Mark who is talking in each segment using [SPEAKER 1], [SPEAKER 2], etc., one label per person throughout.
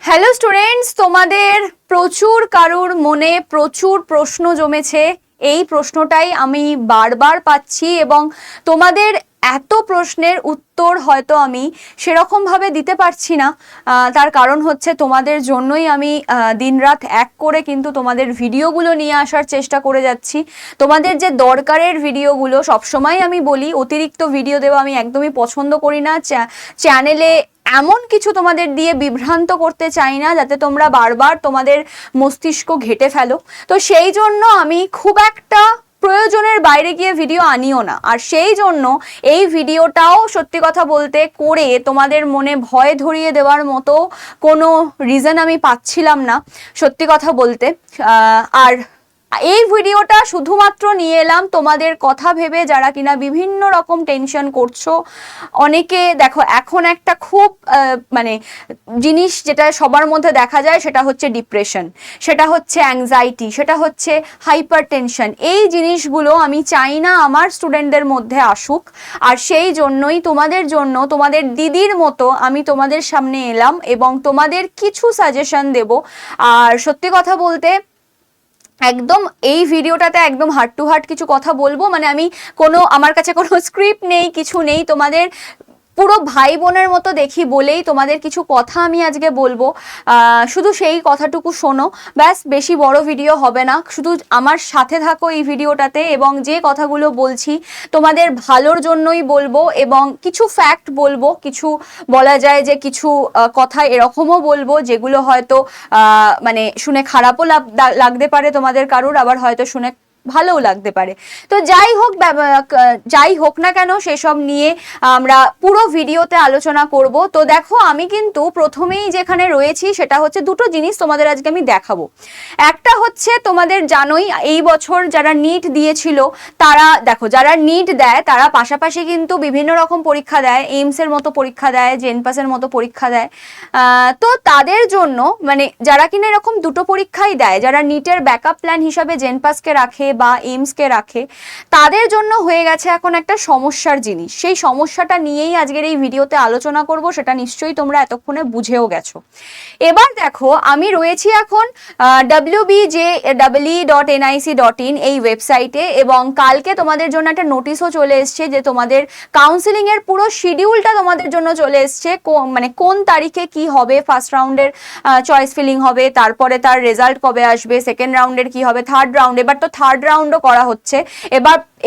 [SPEAKER 1] Hello students, তোমাদের প্রচুর কারুর মনে প্রচুর প্রশ্ন জমেছে। এই প্রশ্নটাই আমি বারবার পাচ্ছি এবং তোমাদের এত প্রশ্নের উত্তর হয়তো আমি সেরকমভাবে দিতে পারছি না। তার কারণ হচ্ছে তোমাদের জন্যই আমি দিনরাত এক করে কিন্তু তোমাদের ভিডিওগুলো নিয়ে আসার চেষ্টা করে যাচ্ছি। তোমাদের যে দরকারের ভিডিওগুলো, সবসময় আমি বলি অতিরিক্ত ভিডিও দেওয়া আমি একদমই পছন্দ করি না। চ্যানেলে এমন কিছু তোমাদের দিয়ে বিভ্রান্ত করতে চাই না যাতে তোমরা বারবার তোমাদের মস্তিষ্ক ঘেটে ফেলো। তো সেই জন্য আমি খুব একটা প্রয়োজনের বাইরে গিয়ে ভিডিও আনিও না। আর সেই জন্য এই ভিডিওটাও সত্যি কথা বলতে করে তোমাদের মনে ভয় ধরিয়ে দেওয়ার মতো কোনো রিজন আমি পাচ্ছিলাম না সত্যি কথা বলতে। আর এই ভিডিওটা শুধুমাত্র নিয়ে এলাম তোমাদের কথা ভেবে, যারা কিনা বিভিন্ন রকম টেনশন করছো। অনেকে দেখো, এখন একটা খুব জিনিস যেটা সবার মধ্যে দেখা যায় সেটা হচ্ছে ডিপ্রেশন, সেটা হচ্ছে অ্যাংজাইটি, সেটা হচ্ছে হাইপার টেনশন। এই জিনিসগুলো আমি চাই না আমার স্টুডেন্টদের মধ্যে আসুক। আর সেই জন্যই তোমাদের জন্য, তোমাদের দিদির মতো আমি তোমাদের সামনে এলাম এবং তোমাদের কিছু সাজেশন দেব। আর সত্যি কথা বলতে একদম এই ভিডিওটাতে একদম হার্ট টু হার্ট কিছু কথা বলবো। আমি আমার কাছে কোনো স্ক্রিপ্ট নেই, কিছু নেই। তোমাদের পুরো ভাই বোনের মতো দেখি বলেই তোমাদের কিছু কথা আমি আজকে বলবো। শুধু সেই কথাটুকু শোনো, ব্যাস। বেশি বড় ভিডিও হবে না, শুধু আমার সাথে থাকো এই ভিডিওটাতে। এবং যে কথাগুলো বলছি তোমাদের ভালোর জন্যই বলবো এবং কিছু ফ্যাক্ট বলবো, কিছু বলা যায় যে কিছু কথা এরকমও বলবো যেগুলো হয়তো শুনে খারাপও লাগতে পারে তোমাদের কারুর, আবার হয়তো শুনে ভালোও লাগতে পারে। তো যাই হোক না কেন, সেসব নিয়ে আমরা পুরো ভিডিওতে আলোচনা করব। তো দেখো, আমি কিন্তু প্রথমেই যেখানে রয়েছি সেটা হচ্ছে দুটো জিনিস তোমাদের আজকে আমি দেখাবো। একটা হচ্ছে, তোমাদের জানোই এই বছর যারা নিট দিয়েছিল তারা, দেখো যারা নিট দেয় তারা পাশাপাশি কিন্তু বিভিন্ন রকম পরীক্ষা দেয়, এইমসের মতো পরীক্ষা দেয়, জেনপাসের মতো পরীক্ষা দেয়। তো তাদের জন্য যারা কিনা এরকম দুটো পরীক্ষাই দেয়, যারা নিটের ব্যাকআপ প্ল্যান হিসাবে জেনপাসকে রাখে বা এইমসকে রাখে, তাদের জন্য হয়ে গেছে এখন একটা সমস্যার জিনিস। সেই সমস্যাটা নিয়েই আজকের এই ভিডিওতে আলোচনা করব, সেটা নিশ্চয়ই তোমরা এতক্ষণে বুঝেও গেছো। এবার দেখো, আমি রয়েছি এখন wbje.nic.in এই ওয়েবসাইটে এবং কালকে তোমাদের জন্য একটা নোটিশও চলে এসছে যে তোমাদের কাউন্সিলিং এর পুরো শিডিউলটা তোমাদের জন্য চলে এসছে। কোন তারিখে কি হবে, ফার্স্ট রাউন্ডের চয়েস ফিলিং হবে, তারপরে তার রেজাল্ট কবে আসবে, সেকেন্ড রাউন্ডের কি হবে, থার্ড রাউন্ড, এবার তো থার্ড রাউন্ডও করা হচ্ছে।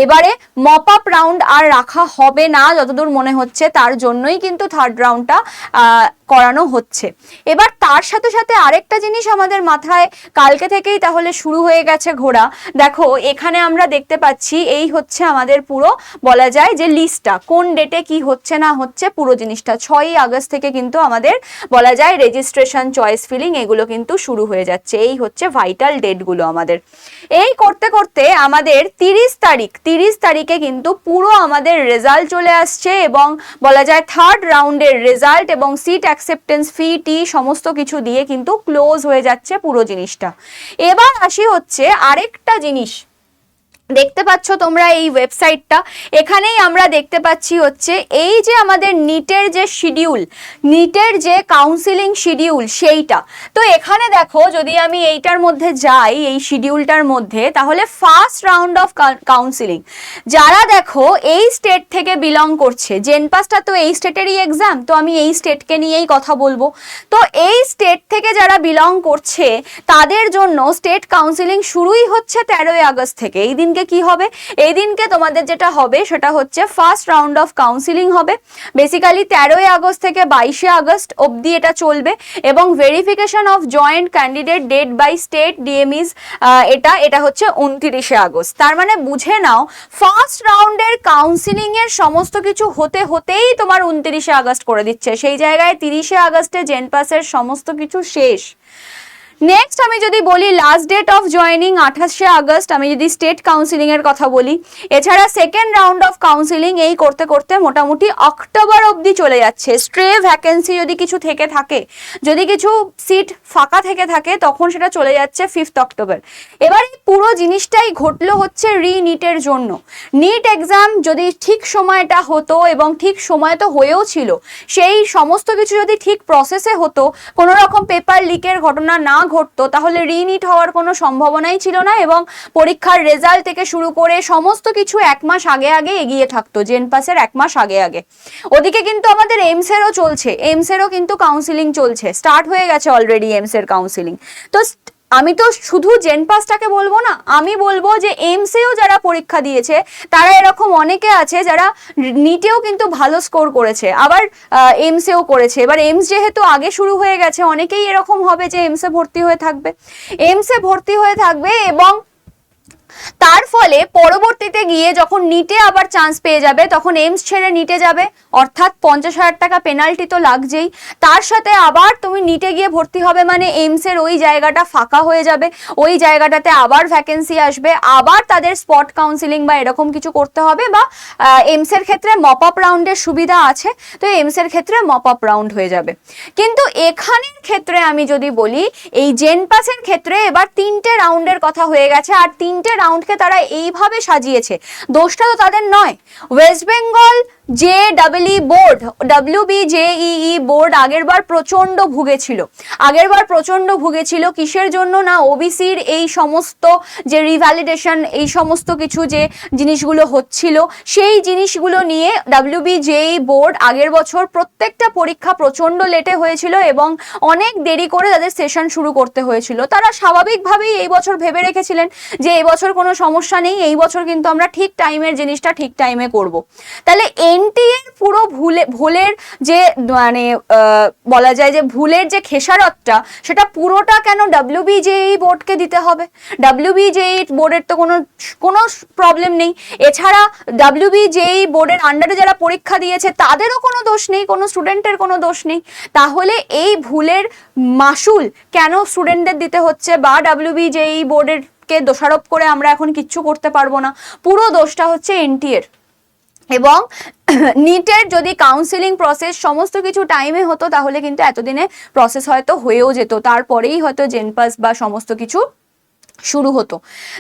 [SPEAKER 1] এবারে মপ আপ রাউন্ড আর রাখা হবে না যতদূর মনে হচ্ছে, তার জন্যই কিন্তু থার্ড রাউন্ডটা করানো হচ্ছে। এবার তার সাথে সাথে আরেকটা জিনিস আমাদের মাথায় কালকে থেকেই তাহলে শুরু হয়ে গেছে ঘোরা। দেখো, এখানে আমরা দেখতে পাচ্ছি এই হচ্ছে আমাদের পুরো বলা যায় যে লিস্টটা, কোন ডেটে কি হচ্ছে না হচ্ছে পুরো জিনিসটা। 6ই আগস্ট থেকে কিন্তু আমাদের বলা যায় রেজিস্ট্রেশন, চয়েস ফিলিং এগুলো কিন্তু শুরু হয়ে যাচ্ছে। এই হচ্ছে ভাইটাল ডেটগুলো আমাদের। এই করতে করতে আমাদের 30 তারিখে কিন্তু পুরো আমাদের রেজাল্ট চলে আসছে এবং বলা যায় থার্ড রাউন্ডের রেজাল্ট এবং সিট অ্যাকসেপ্টেন্স ফি টি সমস্ত কিছু দিয়ে কিন্তু ক্লোজ হয়ে যাচ্ছে পুরো জিনিসটা। এবার আসি হচ্ছে আরেকটা জিনিস, দেখতে পাচ্ছ তোমরা এই ওয়েবসাইটটা, এখানেই আমরা দেখতে পাচ্ছি হচ্ছে এই যে আমাদের নিটের যে শিডিউল, নিটের যে কাউন্সিলিং শিডিউল সেইটা। তো এখানে দেখো, যদি আমি এইটার মধ্যে যাই, এই শিডিউলটার মধ্যে, তাহলে ফার্স্ট রাউন্ড অফ কাউন্সিলিং যারা দেখো এই স্টেট থেকে বিলং করছে, জেনপাসটা তো এই স্টেটেরই এক্সাম, তো আমি এই স্টেটকে নিয়েই কথা বলবো। তো এই স্টেট থেকে যারা বিলং করছে তাদের জন্য স্টেট কাউন্সিলিং শুরুই হচ্ছে 13ই আগস্ট থেকে। এই দিনকে কি হবে, এই দিনকে তোমাদের যেটা হবে সেটা হচ্ছে ফার্স্ট রাউন্ড অফ কাউন্সিলিং হবে। বেসিক্যালি 13ই আগস্ট থেকে 22শে আগস্ট অবধি এটা চলবে এবং verification of joint candidate date by state DMEs এটা হচ্ছে 29শে আগস্ট। তার মানে বুঝে নাও, ফার্স্ট রাউন্ডের কাউন্সিলিং এর সমস্ত কিছু হতেই তোমার 29শে আগস্ট করে দিচ্ছে। সেই জায়গায় 30শে আগস্টে জেনপাসের সমস্ত কিছু শেষ। নেক্সট আমি যদি বলি লাস্ট ডেট অফ জয়েনিং 28শে আগস্ট, আমি যদি স্টেট কাউন্সিলিং এর কথা বলি। এছাড়া সেকেন্ড রাউন্ড অফ কাউন্সিলিং এই করতে করতে মোটামুটি অক্টোবর অবধি চলে যাচ্ছে। স্ট্রে ভ্যাকেন্সি যদি কিছু থেকে থাকে, যদি কিছু সিট ফাঁকা থেকে থাকে, তখন সেটা চলে যাচ্ছে 5 অক্টোবর। এবার এই পুরো জিনিসটাই ঘটলো হচ্ছে রিনিটের জন্য। নিট এক্সাম যদি ঠিক সময়টা হতো, এবং ঠিক সময় তো হয়েও ছিল, সেই সমস্ত কিছু যদি ঠিক প্রসেসে হতো, কোনো রকম পেপার লিকের ঘটনা না ঘটতো, তাহলে রিনিট হওয়ার কোনো সম্ভাবনাই ছিল না, এবং পরীক্ষার রেজাল্ট থেকে শুরু করে সমস্ত কিছু 1 মাস আগে আগে এগিয়ে থাকতো, জেনপাসের 1 মাস আগে আগে। ওদিকে কিন্তু আমাদের এইমসেরও চলছে, এইমসেরও কিন্তু কাউন্সিলিং চলছে, স্টার্ট হয়ে গেছে অলরেডি এইমসের কাউন্সিলিং। তো আমি তো শুধু জেনপাসটাকে বলবো না, আমি বলবো যে এইমসেও যারা পরীক্ষা দিয়েছে তারা এরকম অনেকে আছে যারা নিটেও কিন্তু ভালো স্কোর করেছে, আবার এইমসেও করেছে। এবার এইমস যেহেতু আগে শুরু হয়ে গেছে, অনেকেই এরকম হবে যে এইমসে ভর্তি হয়ে থাকবে, এইমসে ভর্তি হয়ে থাকবে, এবং তার ফলে পরবর্তীতে গিয়ে যখন নিটে আবার চান্স পেয়ে যাবে, তখন এইমস ছেড়ে নিটে যাবে, অর্থাৎ 50,000 টাকা পেনাল্টি তো লাগছেই। তার সাথে আবার তুমি নিটে গিয়ে ভর্তি হবে, মানে এইমসের ওই জায়গাটা ফাঁকা হয়ে যাবে, ওই জায়গাটাতে আবার ভ্যাকেন্সি আসবে, আবার তাদের স্পট কাউন্সিলিং বা এরকম কিছু করতে হবে। বা এইমসের ক্ষেত্রে মপ আপ রাউন্ডের সুবিধা আছে, তো এইমসের ক্ষেত্রে মপ আপ রাউন্ড হয়ে যাবে। কিন্তু এখানের ক্ষেত্রে আমি যদি বলি, এই জেনপাসের ক্ষেত্রে এবার 3টে রাউন্ডের কথা হয়ে গেছে, আর 3টে রাউন্ডকে তারা এইভাবে সাজিয়েছে, দোষটা তো তাদের নয়। West Bengal JEE board, WBJEE board আগেরবার প্রচন্ড ভুগেছিল। কিসের জন্য? না, ওবিসির এই সমস্ত যে রিভ্যালিডেশন, এই সমস্ত কিছু যে জিনিসগুলো হচ্ছিল, সেই জিনিসগুলো নিয়ে WBJEE বোর্ড আগের বছর প্রত্যেকটা পরীক্ষা প্রচন্ড লেটে হয়েছিল, এবং অনেক দেরি করে তাদের সেশন শুরু করতে হয়েছিল। তারা স্বাভাবিকভাবেই এই বছর ভেবে রেখেছিলেন যে এই বছর কোনো সমস্যা নেই, এই বছর কিন্তু আমরা ঠিক টাইমের জিনিসটা ঠিক টাইমে করব। তাহলে এনটিএ এর পুরো ভুলের যে মানে বলা যায় যে ভুলের যে খেসারতটা, সেটা পুরোটা কেন WBJEE বোর্ডকে দিতে হবে? WBJEE বোর্ডের তো কোনো প্রবলেম নেই। এছাড়া WBJEE বোর্ডের আন্ডারে যারা পরীক্ষা দিয়েছে তাদেরও কোনো দোষ নেই, কোনো স্টুডেন্টের কোনো দোষ নেই। তাহলে এই ভুলের মাসুল কেন স্টুডেন্টদের দিতে হচ্ছে, বা WBJEE বোর্ডের কে দোষারোপ করে আমরা এখন কিচ্ছু করতে পারবো না? পুরো দোষটা হচ্ছে এনটিএ এর। এবং নিটের যদি কাউন্সিলিং প্রসেস সমস্ত কিছু টাইমে হতো, তাহলে কিন্তু এতদিনে প্রসেস হয়তো হয়েও যেত, তারপরেই হয়তো জেনপাস বা সমস্ত কিছু শুরু হতো।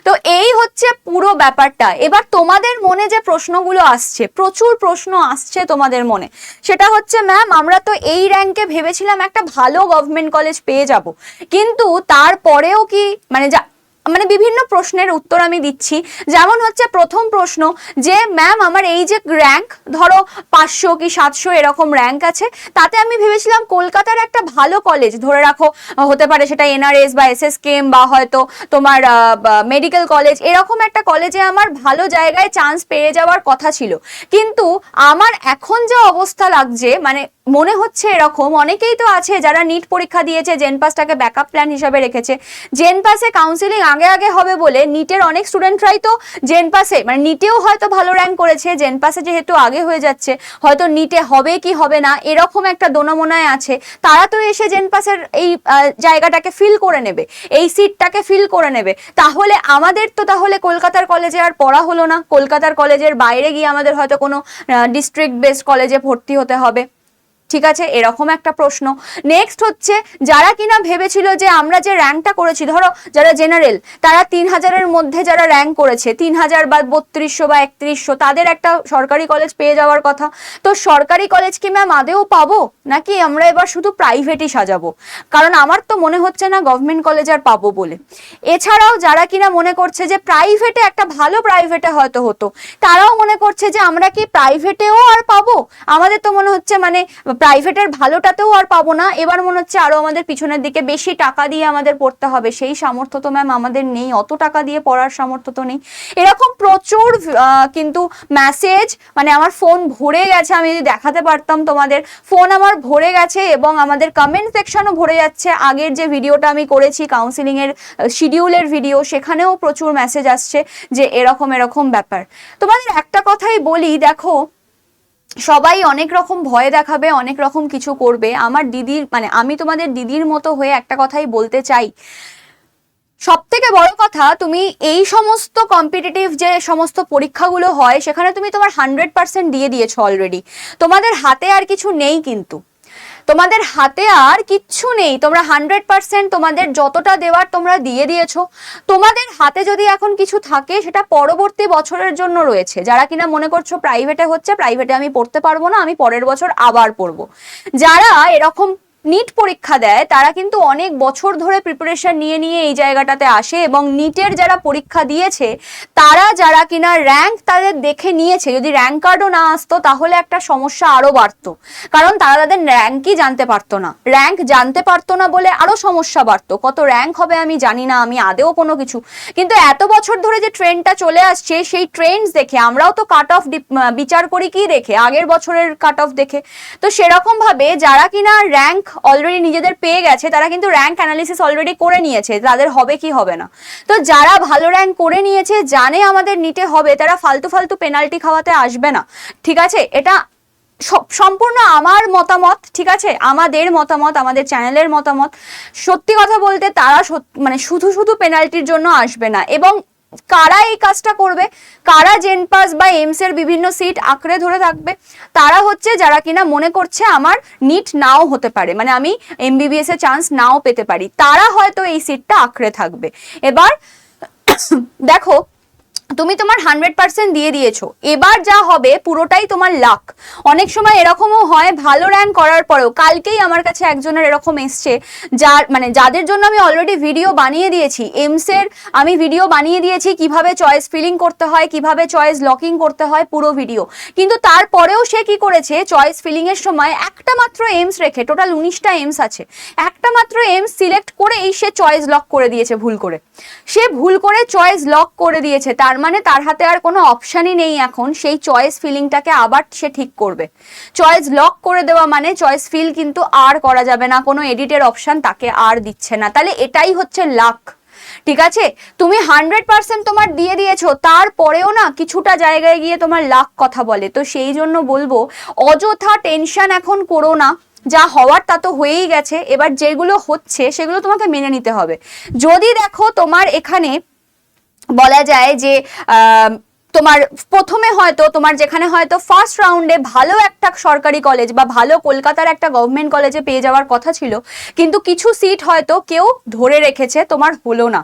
[SPEAKER 1] তো এই হচ্ছে পুরো ব্যাপারটা। এবার তোমাদের মনে যে প্রশ্নগুলো আসছে, প্রচুর প্রশ্ন আসছে তোমাদের মনে, সেটা হচ্ছে ম্যাম আমরা তো এই র্যাঙ্কে ভেবেছিলাম একটা ভালো গভর্নমেন্ট কলেজ পেয়ে যাব, কিন্তু তারপরেও কি মানে বিভিন্ন প্রশ্নের উত্তর আমি দিচ্ছি। যেমন হচ্ছে প্রথম প্রশ্ন যে ম্যাম আমার এই যে র্যাঙ্ক, ধরো 500 কি 700 এরকম র্যাঙ্ক আছে, তাতে আমি ভেবেছিলাম কলকাতার একটা ভালো কলেজ, ধরে রাখো হতে পারে সেটা NRS বা SSKM বা হয়তো তোমার মেডিকেল কলেজ, এরকম একটা কলেজে আমার ভালো জায়গায় চান্স পেয়ে যাওয়ার কথা ছিল। কিন্তু আমার এখন যে অবস্থা লাগছে, মানে মনে হচ্ছে এরকম অনেকেই তো আছে যারা নিট পরীক্ষা দিয়েছে, জেনপাসটাকে ব্যাকআপ প্ল্যান হিসাবে রেখেছে, জেনপাসে কাউন্সিলিং আগে আগে হবে বলে নিটের অনেক স্টুডেন্টরাই তো জেনপাসে, মানে নিটেও হয়তো ভালো র্যাঙ্ক করেছে, জেনপাসে যেহেতু আগে হয়ে যাচ্ছে, হয়তো নিটে হবে কি হবে না এরকম একটা দোনামোনায় আছে, তারা তো এসে জেনপাসের এই জায়গাটাকে ফিল করে নেবে, এই সিটটাকে ফিল করে নেবে। তাহলে আমাদের তো তাহলে কলকাতার কলেজে আর পড়া হলো না, কলকাতার কলেজের বাইরে গিয়ে আমাদের হয়তো কোনো ডিস্ট্রিক্ট বেসড কলেজে ভর্তি হতে হবে। ঠিক আছে, এরকম একটা প্রশ্ন। নেক্সট হচ্ছে যারা কিনা ভেবেছিল যে আমরা যে র্যাঙ্কটা করেছি, ধরো যারা জেনারেল, তারা 3000-এর মধ্যে যারা র্যাঙ্ক করেছে, 3000 বা 3200 বা 3100, তাদের একটা সরকারি কলেজ পেয়ে যাওয়ার কথা। তো সরকারি কলেজ কি ম্যাম আদেও পাবো, নাকি আমরা এবার শুধু প্রাইভেটই সাজাবো? কারণ আমার তো মনে হচ্ছে না গভর্নমেন্ট কলেজ আর পাবো বলে। এছাড়াও যারা কিনা মনে করছে যে প্রাইভেটে একটা ভালো প্রাইভেটে হয়তো হতো, তারাও মনে করছে যে আমরা কি প্রাইভেটেও আর পাবো? আমাদের তো মনে হচ্ছে মানে প্রাইভেটের ভালোটাতেও আর পাবো না, এবার মনে হচ্ছে আরো আমাদের পিছনের দিকে বেশি টাকা দিয়ে আমাদের পড়তে হবে, সেই সামর্থ্য তো ম্যাম আমাদের নেই, অত টাকা দিয়ে পড়ার সামর্থ্য তো নেই। এরকম প্রচুর কিন্তু মেসেজ, মানে আমার ফোন ভরে গেছে, আমি যদি দেখাতে পারতাম তোমাদের, ফোন আমার ভরে গেছে, এবং আমাদের কমেন্ট সেকশনও ভরে যাচ্ছে। আগের যে ভিডিওটা আমি করেছি কাউন্সিলিং এর শিডিউলের ভিডিও, সেখানেও প্রচুর মেসেজ আসছে যে এরকম এরকম ব্যাপার। তোমাদের একটা কথাই বলি, দেখো সবাই অনেক রকম ভয় দেখাবে, অনেক রকম কিছু করবে। আমার দিদির মানে আমি তোমাদের দিদির মতো হয়ে একটা কথাই বলতে চাই, সব থেকে বড় কথা, তুমি এই সমস্ত কম্পিটিটিভ যে সমস্ত পরীক্ষাগুলো হয় সেখানে তুমি তোমার 100% দিয়ে দিয়েছো অলরেডি। তোমাদের হাতে আর কিছু নেই, কিন্তু তোমাদের হাতে আর কিচ্ছু নেই। তোমরা 100% তোমাদের যতটা দেওয়ার তোমরা দিয়ে দিয়েছো। তোমাদের হাতে যদি এখন কিছু থাকে সেটা পরবর্তী বছরের জন্য রয়েছে। যারা কিনা মনে করছো প্রাইভেটে হচ্ছে, প্রাইভেটে আমি পড়তে পারবো না, আমি পরের বছর আবার পড়বো, যারা এরকম নিট পরীক্ষা দেয় তারা কিন্তু অনেক বছর ধরে প্রিপারেশন নিয়ে নিয়ে এই জায়গাটাতে আসে, এবং নিটের যারা পরীক্ষা দিয়েছে তারা যারা কিনা র্যাঙ্ক তাদের দেখে নিয়েছে, যদি র্যাঙ্ক কার্ডও না আসতো তাহলে একটা সমস্যা আরো বাড়তো, কারণ তারা তাদের র্যাঙ্কই জানতে পারতো না। র্যাঙ্ক জানতে পারতো না বলে আরো সমস্যা বাড়তো। কত র্যাঙ্ক হবে আমি জানি না, আমি আদেও কোনো কিছু, কিন্তু এত বছর ধরে যে ট্রেন্ডটা চলে আসছে সেই ট্রেন্ডস দেখে আমরাও তো কাট অফ বিচার করি কি দেখে, আগের বছরের কাট অফ দেখে। তো সেরকম ভাবে যারা কিনা র্যাঙ্ক অলরেডি নিজেদের পেয়ে গেছে তারা কিন্তু র্যাঙ্ক অ্যানালিসিস অলরেডি করে নিয়েছে তাদের হবে কি হবে না। তো যারা ভালো র্যাঙ্ক করে নিয়েছে, জানে আমাদের নিটে হবে, তারা ফালতু ফালতু পেনাল্টি খাওয়াতে আসবে না, ঠিক আছে? এটা সম্পূর্ণ আমার মতামত, ঠিক আছে, আমাদের মতামত, আমাদের চ্যানেলের মতামত। সত্যি কথা বলতে তারা মানে শুধু শুধু পেনাল্টির জন্য আসবে না। এবং কারা এই কাজটা করবে, কারা জেনপাস বা এইমস এর বিভিন্ন সিট আঁকড়ে ধরে থাকবে, তারা হচ্ছে যারা কিনা মনে করছে আমার নিট নাও হতে পারে, মানে আমি এমবিবিএস এর চান্স নাও পেতে পারি, তারা হয়তো এই সিটটা আঁকড়ে থাকবে। এবার দেখো, তুমি তোমার 100% দিয়ে দিয়েছো, এবার যা হবে পুরোটাই তোমার লাক। অনেক সময় এরকমও হয় ভালো র্যাঙ্ক করার পরেও, কালকেই আমার কাছে একজনের এরকম এসছে, যার মানে যাদের জন্য আমি অলরেডি ভিডিও বানিয়ে দিয়েছি, এইমস এর আমি ভিডিও বানিয়ে দিয়েছি কিভাবে চয়েস ফিলিং করতে হয়, কিভাবে চয়েস লকিং করতে হয়, পুরো ভিডিও, কিন্তু তারপরেও সে কি করেছে, চয়েস ফিলিং এর সময় একটা মাত্র এইমস রেখে, টোটাল 19টা এইমস আছে, একটা মাত্র এইমস সিলেক্ট করে এই সে চয়েস লক করে দিয়েছে ভুল করে। সে ভুল করে চয়েস লক করে দিয়েছে, তার মানে তার হাতে আর কোনো অপশনই নেই এখন সেই চয়েস ফিলিংটাকে আবার সে ঠিক করবে। চয়েস লক করে দেওয়া মানে চয়েস ফিল কিন্তু আর করা যাবে না, কোনো এডিটের অপশন তাকে আর দিচ্ছে না। তাহলে এটাই হচ্ছে লাক, ঠিক আছে? তুমি 100% তোমার দিয়ে দিয়েছো, তারপরেও না কিছুটা জায়গায় গিয়ে তোমার লাক কথা বলে। তো সেই জন্য বলবো অযথা টেনশন এখন করো না, যা হওয়ার তা তো হয়েই গেছে, এবার যেগুলো হচ্ছে সেগুলো তোমাকে মেনে নিতে হবে। যদি দেখো তোমার এখানে বলা যায় যে তোমার প্রথমে হয়তো তোমার যেখানে হয়তো ফার্স্ট রাউন্ডে ভালো একটা সরকারি কলেজ বা ভালো কলকাতার একটা গভর্নমেন্ট কলেজে পেয়ে যাওয়ার কথা ছিল, কিন্তু কিছু সিট হয়তো কেউ ধরে রেখেছে, তোমার হলো না,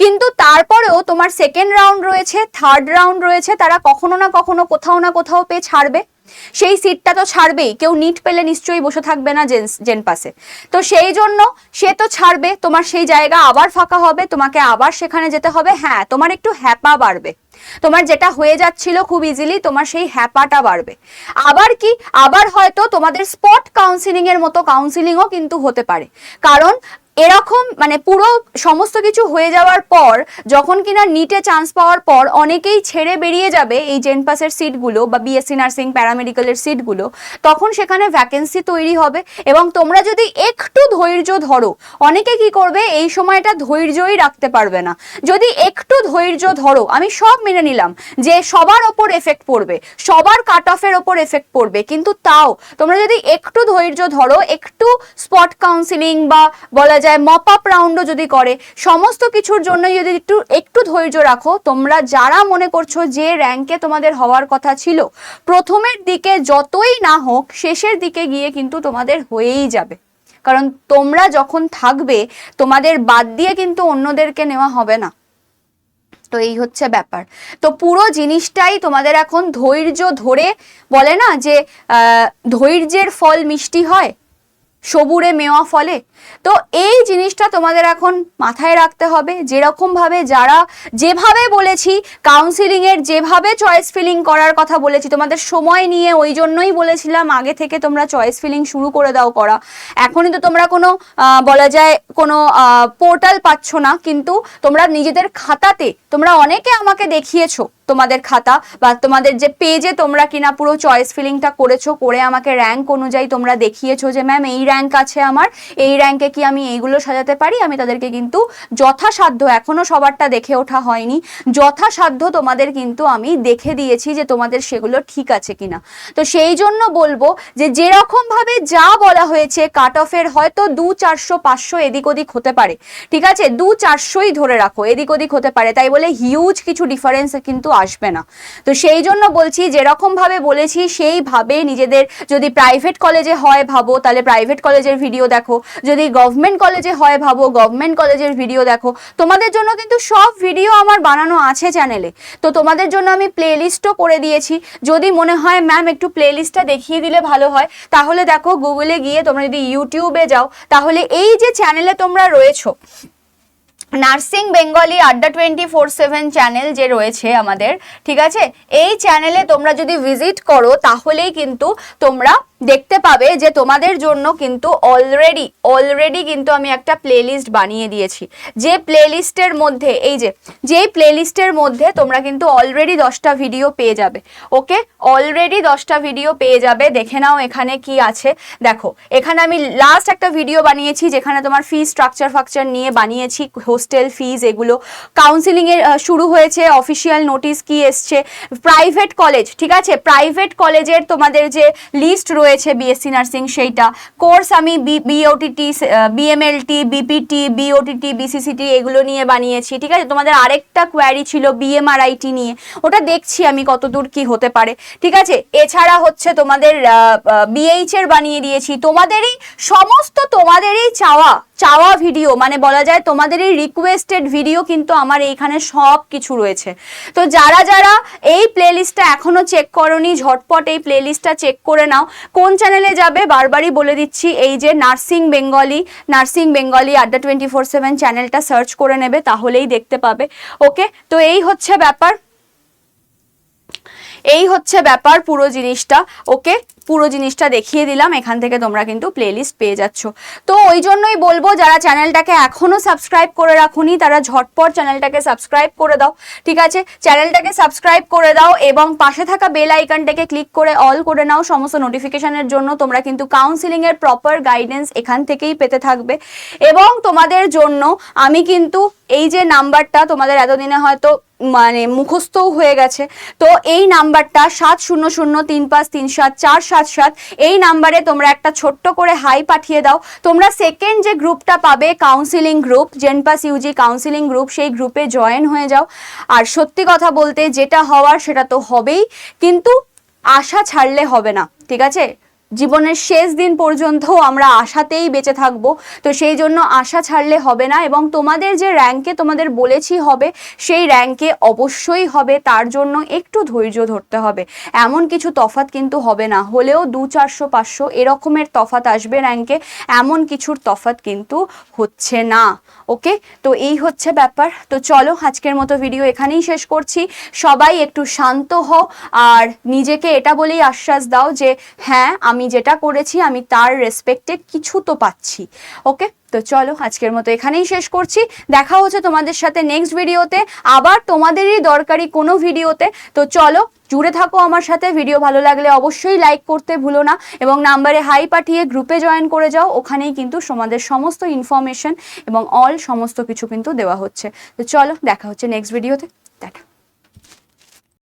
[SPEAKER 1] কিন্তু তারপরেও তোমার সেকেন্ড রাউন্ড রয়েছে, থার্ড রাউন্ড রয়েছে, তারা কখনো না কখনো কোথাও না কোথাও পেয়ে ছাড়বে, সেই সিটটা তো ছাড়বেই। কেউ নিট পেলে নিশ্চয়ই বসে থাকবে না জেন পাসে, তো সেই জন্য সে তো ছাড়বে, তোমার সেই জায়গা আবার ফাঁকা হবে, তোমাকে আবার সেখানে যেতে হবে। হ্যাঁ, তোমার একটু হ্যাপা বাড়বে, তোমার যেটা হয়ে যাচ্ছিল খুব ইজিলি তোমার সেই হ্যাপাটা বাড়বে। আবার কি, আবার হয়তো তোমাদের স্পট কাউন্সিলিং এর মতো কাউন্সিলিংও কিন্তু হতে পারে, কারণ এরকম মানে পুরো সমস্ত কিছু হয়ে যাওয়ার পর যখন কিনা নিটে চান্স পাওয়ার পর অনেকেই ছেড়ে বেরিয়ে যাবে এই জেনপাসের সিটগুলো বা বিএসসি নার্সিং প্যারামেডিক্যালের সিটগুলো, তখন সেখানে ভ্যাকেন্সি তৈরি হবে। এবং তোমরা যদি একটু ধৈর্য ধরো, অনেকে কি করবে এই সময়টা ধৈর্যই রাখতে পারবে না, যদি একটু ধৈর্য ধরো, আমি সব মেনে নিলাম যে সবার ওপর এফেক্ট পড়বে, সবার কাট অফের ওপর এফেক্ট পড়বে, কিন্তু তাও তোমরা যদি একটু ধৈর্য ধরো, একটু স্পট কাউন্সিলিং বা বলা যায় মপ আপ রাউন্ডও যদি করে, সমস্ত কিছুর জন্য যদি একটু ধৈর্য রাখো, তোমরা যারা মনে করছো যে র্যাঙ্কে তোমাদের হওয়ার কথা ছিল, প্রথমের দিকে যতই না হোক শেষের দিকে গিয়ে কিন্তু তোমাদের হয়েই যাবে। কারণ তোমরা যখন থাকবে তোমাদের বাদ দিয়ে কিন্তু অন্যদেরকে নেওয়া হবে না। তো এই হচ্ছে ব্যাপার। তো পুরো জিনিসটাই তোমাদের এখন ধৈর্য ধরে, বলে না যে ধৈর্যের ফল মিষ্টি হয়, সবুরে মেওয়া ফলে, তো এই জিনিসটা তোমাদের এখন মাথায় রাখতে হবে। যেরকম ভাবে যারা যেভাবে বলেছি কাউন্সিলিং এর যেভাবে চয়েস ফিলিং করার কথা বলেছি, তোমাদের সময় নিয়ে ওই জন্যই বলেছিলাম আগে থেকে তোমরা চয়েস ফিলিং শুরু করে দাও করা। এখনই তো তোমরা কোনো বলা যায় কোনো পোর্টাল পাচ্ছ না, কিন্তু তোমরা নিজেদের খাতাতে তোমরা অনেকে আমাকে দেখিয়েছো তোমাদের খাতা বা তোমাদের যে পেজে তোমরা কিনা পুরো চয়েস ফিলিংটা করেছো, করে আমাকে র্যাঙ্ক অনুযায়ী তোমরা দেখিয়েছো যে ম্যাম এই র্যাঙ্ক আছে আমার, এই র্যাঙ্কে কি আমি এইগুলো সাজাতে পারি। আমি তাদেরকে কিন্তু যথাসাধ্য, এখনো সবারটা দেখে ওঠা হয়নি, যথাসাধ্য তোমাদের কিন্তু আমি দেখে দিয়েছি যে তোমাদের সেগুলো ঠিক আছে কিনা। তো সেই জন্য বলবো যে যেরকম ভাবে যা বলা হয়েছে কাট অফের হয়তো 200-400-500 এদিক ওদিক হতে পারে, ঠিক আছে, 200-400ই ধরে রাখো, এদিক ওদিক হতে পারে, তাই বলে হিউজ কিছু ডিফারেন্স কিন্তু আসবে না। তো সেই জন্য বলছি যেরকম ভাবে বলেছি সেইভাবে নিজেদের, যদি প্রাইভেট কলেজে হয় ভাবো তাহলে প্রাইভেট কলেজের ভিডিও দেখো, যদি গভর্নমেন্ট কলেজে হয় ভাবো গভর্নমেন্ট কলেজের ভিডিও দেখো। তোমাদের জন্য কিন্তু সব ভিডিও আমার বানানো আছে চ্যানেলে, তো তোমাদের জন্য আমি প্লে লিস্টও করে দিয়েছি। যদি মনে হয় ম্যাম একটু প্লে লিস্টটা দেখিয়ে দিলে ভালো হয়, তাহলে দেখো গুগলে গিয়ে তোমরা যদি ইউটিউবে যাও তাহলে এই যে চ্যানেলে তোমরা রয়েছো, নার্সিং বেঙ্গলি আড্ডা 24/7 চ্যানেল যে রয়েছে আমাদের, ঠিক আছে, এই চ্যানেলে তোমরা যদি ভিজিট করো তাহলেই কিন্তু তোমরা দেখতে পাবে যে তোমাদের জন্য কিন্তু অলরেডি কিন্তু আমি একটা প্লেলিস্ট বানিয়ে দিয়েছি, যে প্লেলিস্টের মধ্যে যেই প্লেলিস্টের মধ্যে তোমরা কিন্তু অলরেডি 10টা ভিডিও পেয়ে যাবে। ওকে, অলরেডি 10টা ভিডিও পেয়ে যাবে, দেখে নাও এখানে কি আছে। দেখো এখানে আমি লাস্ট একটা ভিডিও বানিয়েছি যেখানে তোমার ফি স্ট্রাকচার নিয়ে বানিয়েছি, হোস্টেল ফিজ এগুলো, কাউন্সিলিং এর শুরু হয়েছে, অফিসিয়াল নোটিশ কি এসছে, প্রাইভেট কলেজ, ঠিক আছে, প্রাইভেট কলেজের তোমাদের যে লিস্ট রয়েছে বিএসসি নার্সিং সেইটা, কোর্স আমি বিওটিটি, বিএমএলটি, বিপিটি, বিওটিটি, বিসিসিটি এগুলো নিয়ে বানিয়েছি, ঠিক আছে। তোমাদের আরেকটা কোয়ারি ছিল বিএমআরআইটি নিয়ে, ওটা দেখছি আমি কতদূর কি হতে পারে, ঠিক আছে। এছাড়া হচ্ছে তোমাদের বিএইচ এর বানিয়ে দিয়েছি, তোমাদেরই সমস্ত তোমাদেরই চাওয়া ভিডিও, মানে বলা যায় তোমাদের এই রিকোয়েস্টেড ভিডিও কিন্তু আমার এইখানে সব কিছু রয়েছে। তো যারা যারা এই প্লেলিস্টটা এখনো চেক করোনি ঝটপট এই প্লেলিস্টটা চেক করে নাও। কোন চ্যানেলে যাবে বারবারই বলে দিচ্ছি, এই যে নার্সিং বেঙ্গলি আড্ডা 24/7 চ্যানেলটা সার্চ করে নেবে, তাহলেই দেখতে পাবে। ওকে, তো এই হচ্ছে ব্যাপার পুরো জিনিসটা। ওকে, পুরো জিনিসটা দেখিয়ে দিলাম, এখান থেকে তোমরা কিন্তু প্লেলিস্ট পেয়ে যাচ্ছ। তো ওই জন্যই বলবো যারা চ্যানেলটাকে এখনো সাবস্ক্রাইব করে রাখুনি তারা ঝটপট চ্যানেলটাকে সাবস্ক্রাইব করে দাও, ঠিক আছে, চ্যানেলটাকে সাবস্ক্রাইব করে দাও এবং পাশে থাকা বেল আইকনটাকে ক্লিক করে অল করে নাও সমস্ত নোটিফিকেশনের জন্য। তোমরা কিন্তু কাউন্সিলিং এর প্রপার গাইডেন্স এখান থেকেই পেতে থাকবে। এবং তোমাদের জন্য আমি কিন্তু এই যে নাম্বারটা তোমাদের এতদিনে হয়তো মানে মুখস্থও হয়ে গেছে, তো এই নাম্বারটা 7003537477, এই নাম্বারে তোমরা একটা ছোট্ট করে হাই পাঠিয়ে দাও। তোমরা সেকেন্ড যে গ্রুপটা পাবে counselling group, জেনপাস Yuji counselling group, সেই গ্রুপে জয়েন হয়ে যাও। আর সত্যি কথা বলতে যেটা হওয়ার সেটা তো হবেই, কিন্তু আশা ছাড়লে হবে না, ঠিক আছে। জীবনের শেষ দিন পর্যন্ত আমরা আশাতেই বেঁচে থাকবো, তো সেই জন্য আশা ছাড়লে হবে না। এবং তোমাদের যে র্যাঙ্কে তোমাদের বলেছি হবে, সেই র্যাঙ্কে অবশ্যই হবে, তার জন্য একটু ধৈর্য ধরতে হবে। এমন কিছু তফাৎ কিন্তু হবে না, হলেও 200-400-500 এরকমের তফাৎ আসবে র্যাঙ্কে, এমন কিছুর তফাৎ কিন্তু হচ্ছে না। ওকে, তো এই হচ্ছে ব্যাপার। তো চলো আজকের মতো ভিডিও এখানেই শেষ করছি। সবাই একটু শান্ত হও আর নিজেকে এটা বলেই আশ্বাস দাও যে হ্যাঁ আমি যেটা করেছি আমি তার রেসপেক্টে কিছু তো পাচ্ছি। ওকে, তো চলো আজকের মতো এখানেই শেষ করছি। দেখা হচ্ছে তোমাদের সাথে নেক্সট ভিডিওতে, আবার তোমাদেরই দরকারি কোনো ভিডিওতে। তো চলো জুড়ে থাকো আমার সাথে। ভিডিও ভালো লাগলে অবশ্যই লাইক করতে ভুলো না এবং নাম্বারে হাই পাঠিয়ে গ্রুপে জয়েন করে যাও, ওখানেই কিন্তু তোমাদের সমস্ত ইনফরমেশন এবং সমস্ত কিছু কিন্তু দেওয়া হচ্ছে। তো চলো দেখা হচ্ছে নেক্সট ভিডিওতে।